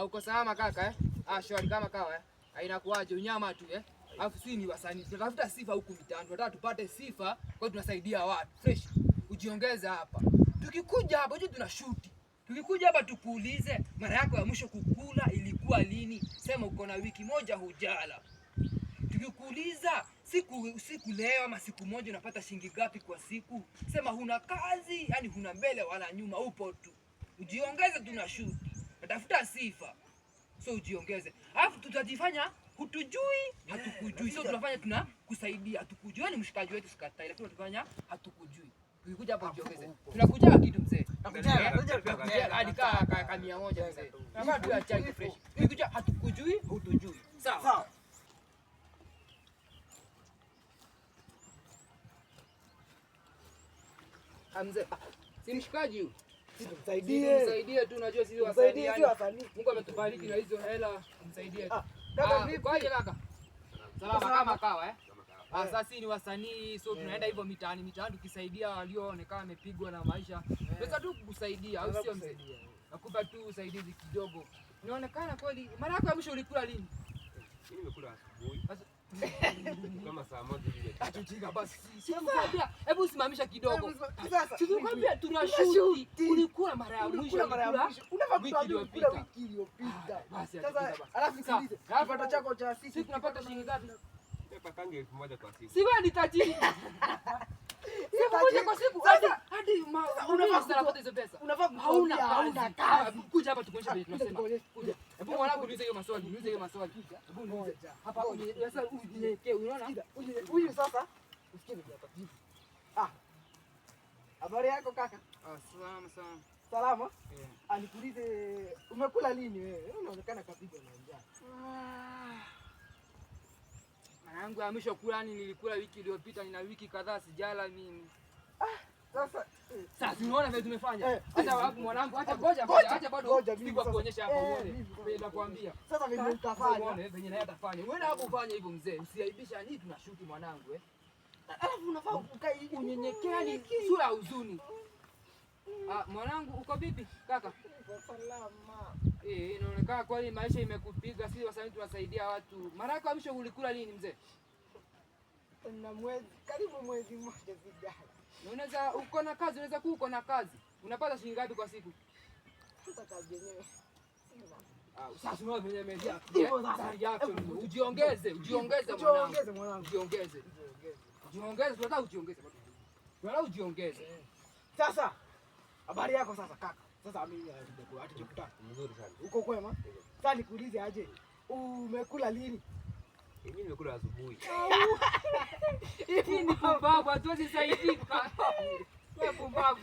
Uko salama kaka eh? Shwari kama kawa eh? Inakuaje unyama tu eh? Alafu si ni wasanii. Tunatafuta sifa huku mitaani. Tunataka tupate sifa, kwa hiyo tunasaidia watu. Fresh. Ujiongeza hapa. Tukikuja hapa je, tuna shoot. Tukikuja hapa tukuulize mara yako ya mwisho kukula ilikuwa lini? Sema uko na wiki moja hujala. Tukikuuliza siku leo ama siku moja unapata shilingi ngapi kwa siku? Sema huna kazi, yani huna mbele wala nyuma, upo tu. Ujiongeze, tuna shoot. Natafuta sifa. So ujiongeze. Alafu tutajifanya hutujui, hatukujui. So tunafanya tunakusaidia, hatukujui. Wewe ni mshikaji wetu sikatai, lakini tunafanya hatukujui. Tukikuja hapa ujiongeze. Tunakuja kitu mzee. Tunakuja hadi kaa 100 mzee. Tunafanya tu ya chai fresh. Tukikuja hatukujui, hutujui. Sawa. Mzee, si mshikaji huyu. Msaidie tu, unajua sisi wasanii. Mungu ametubariki na hizo hela, msaidie tu. Kaka vipi? Kwaje kaka? Salama kama kawa eh? Sasa sisi ni wasanii, so tunaenda hivyo mitaani tukisaidia walioonekana wamepigwa na maisha. Pesa tu kukusaidia, au sio mzee? Nakupa tu usaidizi kidogo. Inaonekana kweli mara yako ya mwisho ulikula lini? Mimi nimekula asubuhi. Kama saa moja hivi. Tujinga basi. Sikwambia, hebu simamisha kidogo. Sasa sikwambia tunashuti. Ulikula mara ya mwisho. Wiki iliyopita. Basi sasa alafu sikilize. Kipato chako cha sisi tunapata shilingi ngapi? Nipakange 1000 kwa siku. Si wewe ni tajiri. Siku moja kwa siku. Hadi unapata hizo pesa. Hauna kazi. Kuja hapa tukuonyeshe vile tunasema. Kuja. Hebu mwanangu niulize hiyo maswali. Hebu niulize. Hapa sasa unyenyekee, unaona? Huyu sasa usikie hapa. Habari yako kaka? Salama. Salama? Alikuulize umekula lini wewe? Unaonekana kabisa na njaa. Mwanangu ya mwisho kula nilikula wiki iliyopita, nina wiki kadhaa sijala mimi. Sasa unaona vile tumefanya. Hata wapi mwanangu, acha ngoja bado sipigwa kuonyesha hapa uone. Napenda kuambia. Sasa vile utafanya. Uone venye naye atafanya. Wewe hapo ufanye hivyo mzee. Usiaibisha nini tunashuti mwanangu eh. Alafu unafaa ukae hivi unyenyekea, ni sura ya huzuni. Mwanangu uko vipi kaka? Salama. Inaonekana kweli maisha imekupiga. Sisi wasanii tunasaidia watu. Mara yako mwisho ulikula lini mzee? Na karibu mwezi mmoja sijala. Unaweza uko na kazi, unaweza kuwa uko na kazi. Unapata shilingi ngapi kwa siku? Hata kazi yenyewe. Sasa unaona venye media. Ujiongeze mwanangu. Ujiongeze, tunataka ujiongeze. Tunataka ujiongeze. Sasa habari yako sasa kaka. Sasa mimi hatujakutana. Mzuri sana. Uko kwema? Sasa nikuulize aje. Umekula lini? Mimi nimekula asubuhi. Hivi ni pumbavu, hatuwezi saidika. Wewe pumbavu.